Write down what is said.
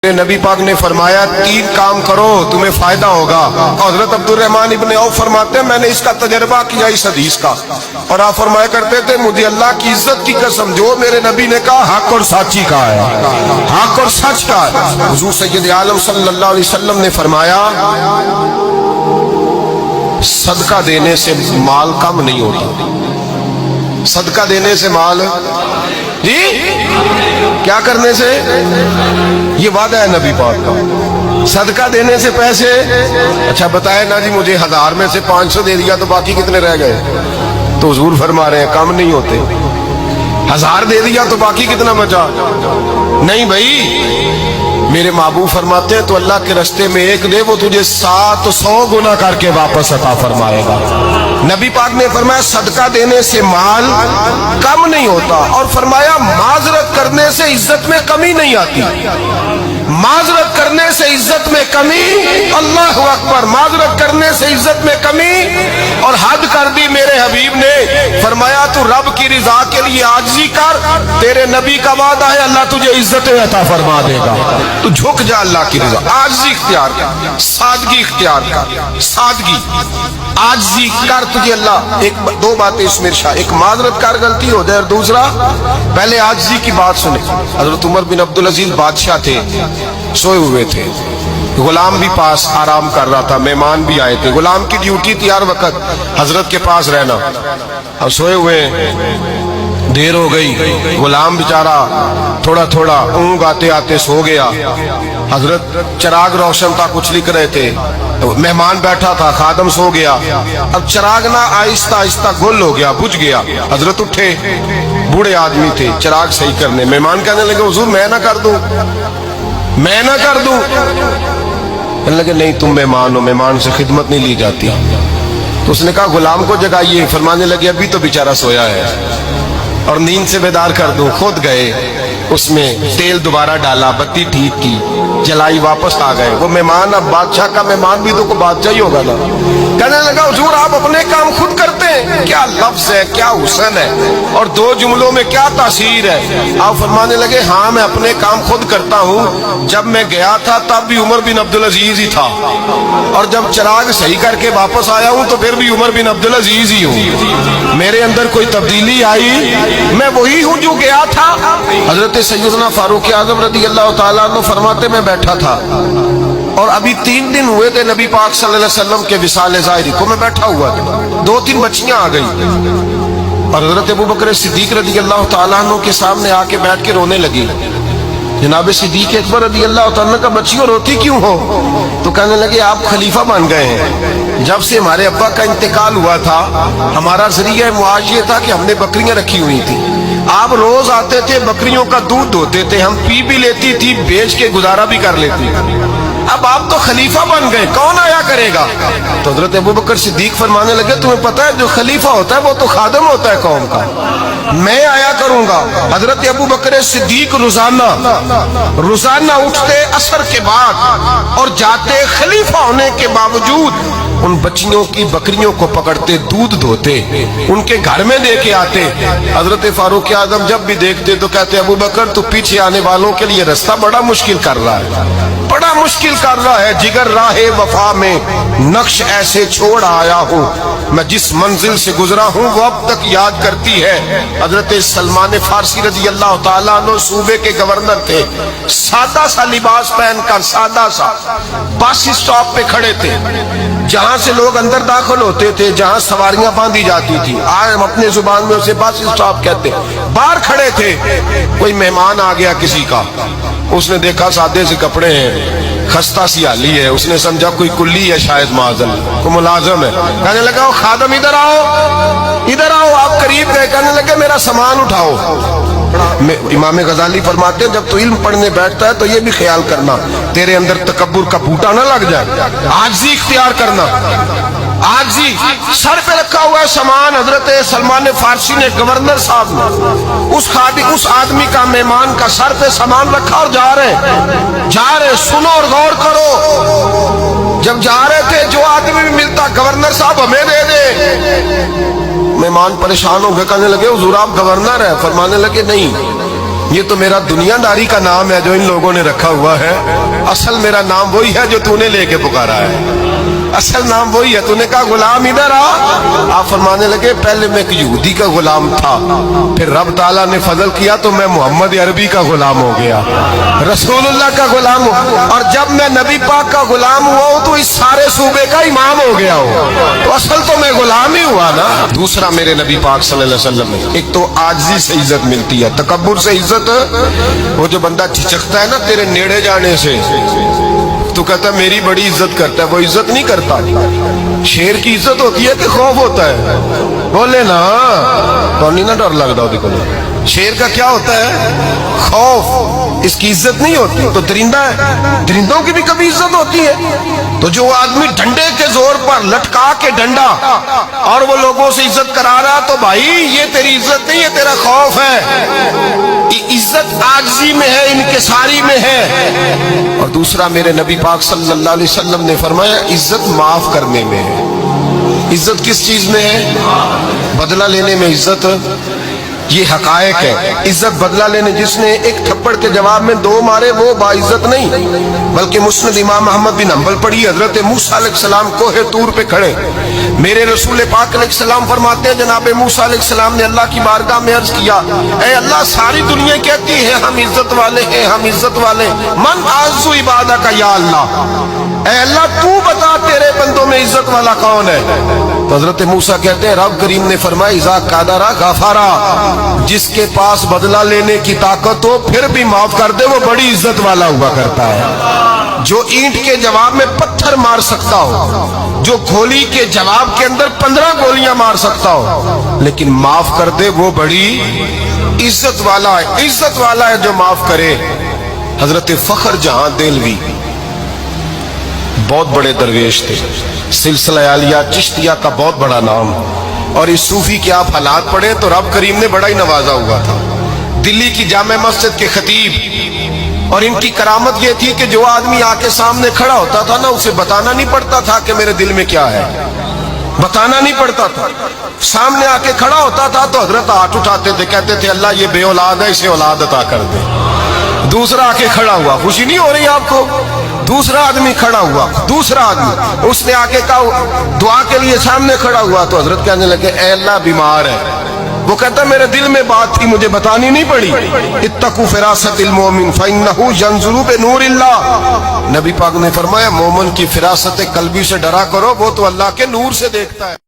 नबी पाक ने फरमाया तीन काम करो तुम्हें फायदा होगा। हजरत अब्दुर्रहमान इब्ने औफ फरमाते हैं मैंने इसका तजर्बा किया इस हदीस का, और आप फरमाया करते थे मुझे अल्लाह की इज्जत की कसम जो मेरे नबी ने कहा हक और साची का है, हक और सच का है। हुजूर सैयद आलम सल्लल्लाहु अलैहि वसल्लम ने फरमाया सदका देने से माल कम नहीं होता। सदका देने से माल जी क्या करने से, ये वादा है नबी पाक का। सदका देने से पैसे, अच्छा बताए ना जी मुझे 1000 में से 500 दे दिया तो बाकी कितने रह गए, तो हुजूर फरमा रहे हैं कम नहीं होते। 1000 दे दिया तो बाकी कितना बचा, नहीं भाई मेरे महबूब फरमाते हैं तो अल्लाह के रास्ते में एक दे वो तुझे 700 गुना करके वापस अता फरमाएगा। नबी पाक ने फरमाया सदका देने से माल कम नहीं होता, और फरमाया माजरत करने से इज्जत में कमी नहीं आती। माजरत करने से इज्जत में कमी, अल्लाह अकबर, माजरत करने से इज्जत में कमी, और हद कर दी मेरे हबीब ने। फरमाया तू रब की रिजा के लिए आजिज़ी कर, तेरे नबी का वादा है अल्लाह तुझे इज्जत अता फरमा देगा। तू झुक जा अल्लाह की रिजा, आजिज़ी इख्तियार कर, सादगी इख्तियार कर, सादगी आजिज़ी कर, तुझे अल्लाह। एक दो बातें इसमें इरशाद, एक माजरत कर गलती हो जाए, और दूसरा पहले आजिज़ी की बात सुने। हजरत उमर बिन अब्दुल अजीज बादशाह थे, सोए हुए थे, गुलाम भी पास आराम कर रहा था, मेहमान भी आए थे। गुलाम की ड्यूटी थी हर वक्त हजरत के पास रहना। अब सोए हुए देर हो गई, गुलाम बेचारा थोड़ा थोड़ा ऊँग आते आते सो गया। हजरत चिराग रोशन था, कुछ लिख रहे थे, मेहमान बैठा था, खादम सो गया। अब चिराग ना आहिस्ता आहिस्ता गुल हो गया, बुझ गया। हजरत उठे, बूढ़े आदमी थे, चिराग सही करने। मेहमान कहने लगे हुजूर मैं ना कर दूं, मैं ना कर दूं। कहने लगे नहीं तुम मेहमान हो, मेहमान से खिदमत नहीं ली जाती। तो उसने कहा गुलाम को जगाइए। फरमाने लगे अभी तो बेचारा सोया है, और नींद से बेदार कर दूं। खुद गए, उसमें तेल दोबारा डाला, बत्ती ठीक की, जलाई, वापस आ गए। वो मेहमान, अब बादशाह का मेहमान भी तो को बादशाह ही होगा ना। कहने लगा हुजूर आप अपने काम खुद करते हैं, क्या लफ्ज है, क्या हुस्न है, और दो जुमलों में क्या तासीर है। आप फरमाने लगे हाँ मैं अपने काम खुद करता हूँ। जब मैं गया था तब भी उमर बिन अब्दुल अजीज ही था, और जब चिराग सही करके वापस आया हूँ तो फिर भी उमर बिन अब्दुल अजीज ही हूँ। मेरे अंदर कोई तब्दीली आई, मैं वही हूँ जो गया था। हजरत सैयदना फारूक आज़म रज़ी अल्लाह ताला अन्हु फरमाते मैं बैठा था, और अभी 3 दिन हुए थे नबी पाक सल्लल्लाहु अलैहि वसल्लम के विसाल ज़ाहिरी को। मैं बैठा हुआ था, 2-3 बच्चियां आ गई, और हजरत अबू बकर सिद्दीक रज़ी अल्लाह ताला अन्हु के सामने आके बैठ के रोने लगी। जनाब सिद्दीक अकबर रज़ी अल्लाह ताला अन्हु का बच्चियों रोती क्यों हो? तो कहने लगे आप खलीफा बन गए हैं। जब से हमारे अब्बा का इंतकाल हुआ था हमारा जरिया मुआश ये था कि हमने बकरियां रखी हुई थी, आप रोज आते थे, बकरियों का दूध धोते थे, हम पी भी लेती थी, बेच के गुजारा भी कर लेती। अब आप तो खलीफा बन गए, कौन आया करेगा? तो हजरत अबू बकर सिद्दीक फरमाने लगे तुम्हें पता है जो खलीफा होता है वो तो खादम होता है कौम का, मैं आया करूंगा। हजरत अबू बकर सिद्दीक रोजाना उठते असर के बाद और जाते, खलीफा होने के बावजूद उन बच्चियों की बकरियों को पकड़ते, दूध धोते, उनके घर में दे के आते। हजरत फारूक आज़म जब भी देखते तो कहते अबू बकर तू पीछे आने वालों के लिए रास्ता बड़ा मुश्किल कर रहा है, बड़ा मुश्किल कर रहा है। जिगर राहे वफा में नक्श ऐसे छोड़ आया हूँ, मैं जिस मंजिल से गुजरा हूँ वो अब तक याद करती है। हजरत सलमान फारसी रजी अल्लाह ताला अन्हु सूबे के गवर्नर थे, सादा सा लिबास पहनकर, सादा सा, बस स्टॉप पे खड़े थे, जहां से लोग अंदर दाखिल होते थे, जहां सवारियां बांधी जाती थी, आज हम अपने जुबान में उसे बस स्टॉप कहते। बाहर खड़े थे, कोई मेहमान आ गया किसी का, उसने देखा सादे से कपड़े हैं, खस्ता सी हाली है, उसने समझा कोई कुल्ली है शायद, माजल को मुलाजम है। कहने लगा खादम इधर आओ, इधर आओ। आप करीब गए, कहने लगे मेरा सामान उठाओ। इमाम गजाली फरमाते जब तू इल्म पढ़ने बैठता है तो ये भी ख्याल करना तेरे अंदर तकब्बुर का बूटा ना लग जाए, आजिज़ी इख्तियार करना, आजिज़ी। सर पे रखा हुआ है सामान, हजरत सलमान फारसी ने, गवर्नर साहब ने, उस आदमी का, मेहमान का सर पे सामान रखा और जा रहे। सुनो और गौर करो, जब जा रहे थे जो आदमी भी मिलता गवर्नर साहब हमें दे दे। मेहमान परेशान हो गए, कहने लगे हुजूर आप गवर्नर है? फरमाने लगे नहीं, یہ تو میرا دنیا داری کا نام ہے جو ان لوگوں نے رکھا ہوا ہے، اصل میرا نام وہی ہے جو تو نے لے کے پکارا ہے، اصل نام وہی ہے۔ تو نے کہا غلام ادھر آ، آپ فرمانے لگے پہلے میں ایک یہودی کا غلام تھا، پھر رب تعالیٰ نے فضل کیا تو میں محمد عربی کا غلام ہو گیا، رسول اللہ کا غلام ہوں، اور جب میں نبی پاک کا غلام ہوا ہوں تو اس سارے صوبے کا امام ہو گیا ہوں، تو اصل تو میں غلام ہی ہوا نا۔ دوسرا میرے نبی پاک صلی اللہ علیہ وسلم میں ایک تو عاجزی سے عزت ملتی ہے، تکبر سے عزت، وہ جو بندہ جھجکتا ہے نا تیرے نیڑے جانے سے، تو کہتا ہے میری بڑی عزت کرتا ہے، وہ عزت نہیں کرتا۔ شیر کی عزت ہوتی ہے کہ خوف ہوتا ہے؟ بولے نا، تو نہیں نا ڈر لگتا ہو دیکھو، شیر کا کیا ہوتا ہے؟ خوف، اس کی عزت نہیں ہوتی۔ تو درندہ ہے، درندوں کی بھی کبھی عزت ہوتی ہے؟ تو جو آدمی ڈنڈے کے زور پر لٹکا کے ڈنڈا اور وہ لوگوں سے عزت کرا رہا، تو بھائی یہ تیری عزت نہیں ہے، تیرا خوف ہے۔ عزت عاجزی میں ہے، انکساری میں ہے۔ اور دوسرا میرے نبی پاک صلی اللہ علیہ وسلم نے فرمایا عزت معاف کرنے میں ہے۔ عزت کس چیز میں ہے؟ بدلہ لینے میں عزت، یہ حقائق ہے۔ عزت بدلہ لینے، جس نے ایک تھپڑ کے جواب میں دو مارے وہ باعزت نہیں، بلکہ مسند امام احمد بن حنبل پڑھی، حضرت موسیٰ علیہ السلام کوہ طور پہ کھڑے، میرے رسول پاک علیہ السلام فرماتے ہیں جناب موسیٰ علیہ السلام نے اللہ کی بارگاہ میں عرض کیا، اے اللہ ساری دنیا کہتی ہے ہم عزت والے ہیں، ہم عزت والے، من اعز عبادک یا اللہ، اے اللہ تو بتا تیرے بندوں میں عزت والا کون ہے؟ تو حضرت موسیٰ کہتے ہیں رب کریم نے فرمایا اذا قادر غفارا، جس کے پاس بدلہ لینے کی طاقت ہو پھر بھی معاف کر دے وہ بڑی عزت والا ہوا کرتا ہے۔ جو اینٹ کے جواب میں پتھر مار سکتا ہو، جو گولی کے جواب کے اندر 15 گولیاں مار سکتا ہو، لیکن معاف کر دے وہ بڑی عزت والا ہے۔ عزت والا ہے جو معاف کرے۔ حضرت فخر جہاں دہلوی بہت بڑے درویش تھے، سلسلہ عالیہ چشتیہ کا بہت بڑا نام، اور اس صوفی کے آپ حالات پڑھیں تو رب کریم نے بڑا ہی نوازا ہوا تھا۔ دلی کی جامع مسجد کے خطیب، اور ان کی کرامت یہ تھی کہ جو آدمی آ کے سامنے کھڑا ہوتا تھا نا اسے بتانا نہیں پڑتا تھا کہ میرے دل میں کیا ہے، بتانا نہیں پڑتا تھا، سامنے آ کے کھڑا ہوتا تھا تو حضرت ہاتھ اٹھاتے تھے، کہتے تھے اللہ یہ بے اولاد ہے اسے اولاد عطا کر دے۔ دوسرا آ کے کھڑا ہوا، خوشی نہیں ہو رہی آپ کو؟ دوسرا آدمی کھڑا ہوا، دوسرا آدمی، اس نے آ کے کہا دعا کے لیے سامنے کھڑا ہوا تو حضرت کہنے لگے اے اللہ بیمار ہے، وہ کہتا میرے دل میں بات تھی مجھے بتانی نہیں پڑی، اتقوا فراست المومن فإنہ ینظر بنور اللہ، نبی پاک نے فرمایا مومن کی فراست قلبی سے ڈرا کرو، وہ تو اللہ کے نور سے دیکھتا ہے۔